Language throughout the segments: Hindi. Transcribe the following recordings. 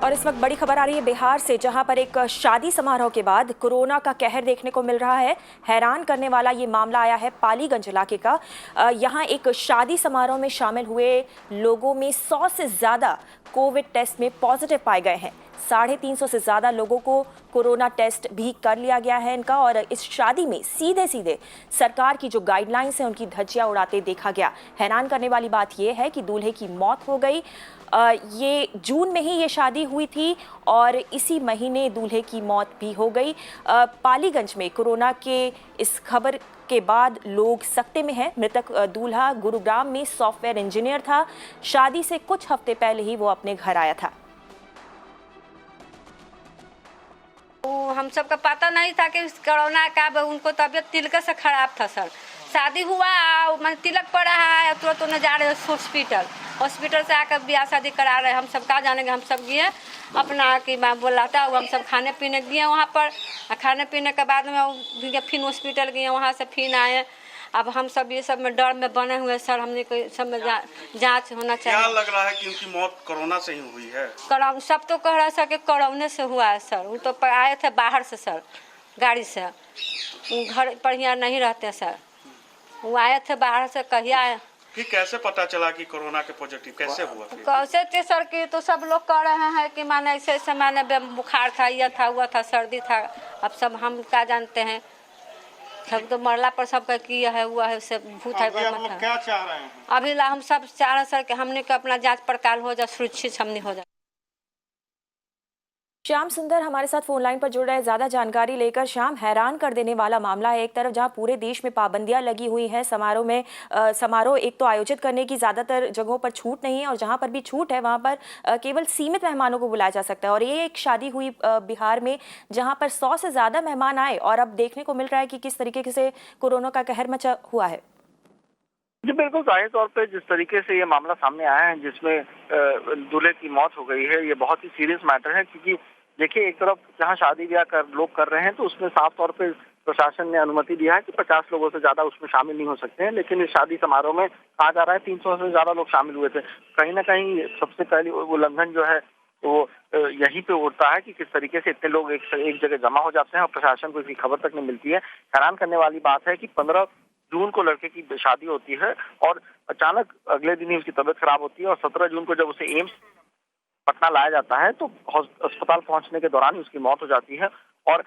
और इस वक्त बड़ी खबर आ रही है बिहार से, जहां पर एक शादी समारोह के बाद कोरोना का कहर देखने को मिल रहा है। हैरान करने वाला ये मामला आया है पालीगंज इलाके का। यहां एक शादी समारोह में शामिल हुए लोगों में 100 से ज्यादा कोविड टेस्ट में पॉजिटिव पाए गए हैं। 350 से ज्यादा लोगों को कोरोना टेस्ट भी कर लिया गया है इनका। और इस शादी में सीधे सीधे सरकार की जो गाइडलाइंस है उनकी धज्जियां उड़ाते देखा गया। हैरान करने वाली बात यह है कि दूल्हे की मौत हो गई। ये जून में ही ये शादी हुई थी और इसी महीने दूल्हे की मौत भी हो गई। पालीगंज में कोरोना के इस खबर के बाद लोग सकते में हैं। मृतक दूल्हा गुरुग्राम में सॉफ्टवेयर इंजीनियर था। शादी से कुछ हफ्ते पहले ही वो अपने घर आया था। हम सबका पता नहीं था कि कोरोना का उनको तबीयत तिलक से खराब था सर। शादी हुआ मैंने तिलक पड़ा है, तुरंत उन्हें जा रहे हॉस्पिटल से आकर ब्याह शादी करा रहे। हम सब कहाँ जानेंगे, हम सब गए अपना कि मैं बोलाता हम सब खाने पीने गए वहाँ पर। खाने पीने के बाद में फिर हॉस्पिटल गए, वहाँ से फिर आए। अब हम सब ये सब में डर में बने हुए सर। हमने कोई सब में जांच होना चाहिए। क्या लग रहा है कि उनकी मौत कोरोना से ही हुई है? सब तो कह रहा है सर कि कोरोना से हुआ है सर। वो तो आए थे बाहर से सर, गाड़ी से। घर पर यहाँ नहीं रहते सर, वो आए थे बाहर से। कहिया आए कि कैसे पता चला कि कोरोना के पॉजिटिव कैसे हुआ? कैसे थे सर कि तो सब लोग कह रहे हैं कि माने ऐसे माने बुखार था, यह था, हुआ था, सर्दी था। अब सब हम क्या जानते हैं, सब तो मरला पर सबका किया है, हुआ है, सब भूत है। क्या चाह रहे हैं? अभी हम सब चाह रहे सर कि हमने का अपना जांच पड़ताल हो जाए, सुरक्षित हमने हो जाए। श्याम सुंदर हमारे साथ फोन लाइन पर जुड़ रहे हैं ज्यादा जानकारी लेकर। श्याम, हैरान कर देने वाला मामला है। एक तरफ जहां पूरे देश में पाबंदियां लगी हुई हैं, समारोह एक तो आयोजित करने की ज्यादातर जगहों पर छूट नहीं है, और जहां पर भी छूट है वहां पर केवल सीमित मेहमानों को बुलाया जा सकता है। और ये एक शादी हुई बिहार में जहां पर 100 से ज्यादा मेहमान आए, और अब देखने को मिल रहा है कि किस तरीके से कोरोना का कहर मचा हुआ है। जी बिल्कुल, जाहिर तौर पे जिस तरीके से ये मामला सामने आया है, जिसमें दूल्हे की मौत हो गई है, ये बहुत ही सीरियस मैटर है। क्योंकि देखिए, एक तरफ जहाँ शादी ब्याह लोग कर रहे हैं तो उसमें साफ तौर पे प्रशासन ने अनुमति दिया है कि 50 लोगों से ज्यादा उसमें शामिल नहीं हो सकते हैं। लेकिन इस शादी समारोह में कहा जा रहा है 300 से ज्यादा लोग शामिल हुए थे। कहीं ना कहीं सबसे पहले उल्लंघन जो है वो यहीं पे उठता है कि किस तरीके से इतने लोग एक जगह जमा हो जाते हैं और प्रशासन को इसकी खबर तक नहीं मिलती है। हैरान करने वाली बात है कि 15 जून को लड़के की शादी होती है और अचानक अगले दिन ही उसकी तबीयत खराब होती है, और 17 जून को जब उसे एम्स पटना लाया जाता है तो अस्पताल पहुंचने के दौरान ही उसकी मौत हो जाती है। और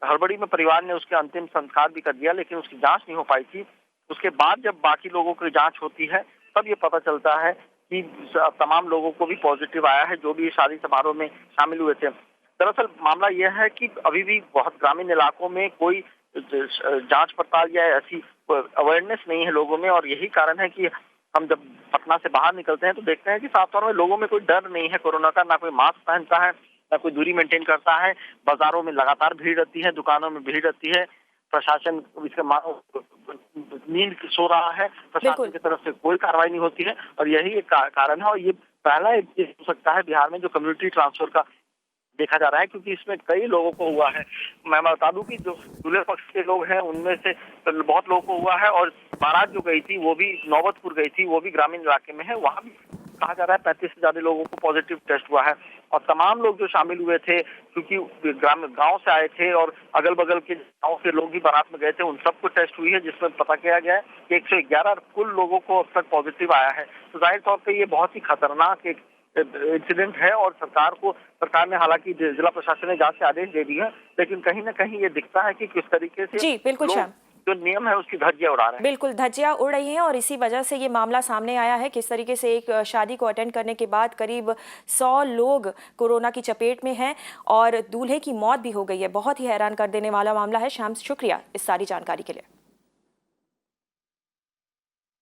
हड़बड़ी में परिवार ने उसके अंतिम संस्कार भी कर दिया, लेकिन उसकी जांच नहीं हो पाई थी। उसके बाद जब बाकी लोगों की जांच होती है तब ये पता चलता है कि तमाम लोगों को भी पॉजिटिव आया है, जो भी शादी समारोह में शामिल हुए थे। दरअसल मामला यह है कि अभी भी बहुत ग्रामीण इलाकों में कोई जांच पड़ताल या ऐसी अवेयरनेस नहीं है लोगों में, और यही कारण है कि हम जब पटना से बाहर निकलते हैं तो देखते हैं कि साफ तौर में लोगों में कोई डर नहीं है कोरोना का। ना कोई मास्क पहनता है, ना कोई दूरी मेंटेन करता है। बाजारों में लगातार भीड़ रहती है, दुकानों में भीड़ रहती है। प्रशासन इसके नींद सो रहा है, प्रशासन की तरफ से कोई कार्रवाई नहीं होती है, और यही एक कारण है। और ये पहला एक हो सकता है बिहार में जो कम्युनिटी ट्रांसफर का देखा जा रहा है, क्योंकि इसमें कई लोगों को हुआ है। मैं बता दूं कि जो दूल्हे पक्ष के लोग हैं उनमें से बहुत लोगों को हुआ है, और बारात जो गई थी वो भी नौबतपुर गई थी, वो भी ग्रामीण इलाके में है। वहां भी कहा जा रहा है 35 से ज्यादा लोगों को पॉजिटिव टेस्ट हुआ है। और तमाम लोग जो शामिल हुए थे, क्योंकि गांव से आए थे और अगल बगल के गांव के लोग भी बारात में गए थे, उन सबको टेस्ट हुई है, जिसमें पता किया गया है कि 111 कुल लोगों को अब तक पॉजिटिव आया है। तो जाहिर तौर पर ये बहुत ही खतरनाक एक इंसिडेंट है, और सरकार ने हालांकि जिला प्रशासन ने जांच के आदेश दे दिए हैं, लेकिन कहीं ना कहीं ये दिखता है कि किस तरीके से जी बिल्कुल श्याम, जो नियम है उसकी धज्जियां उड़ा रहे हैं। बिल्कुल धज्जियां उड़ रही हैं, और इसी वजह से ये मामला सामने आया है। किस तरीके से एक शादी को अटेंड करने के बाद करीब 100 लोग कोरोना की चपेट में हैं और दूल्हे की मौत भी हो गई है। बहुत ही हैरान कर देने वाला मामला है। श्याम, शुक्रिया इस सारी जानकारी के लिए।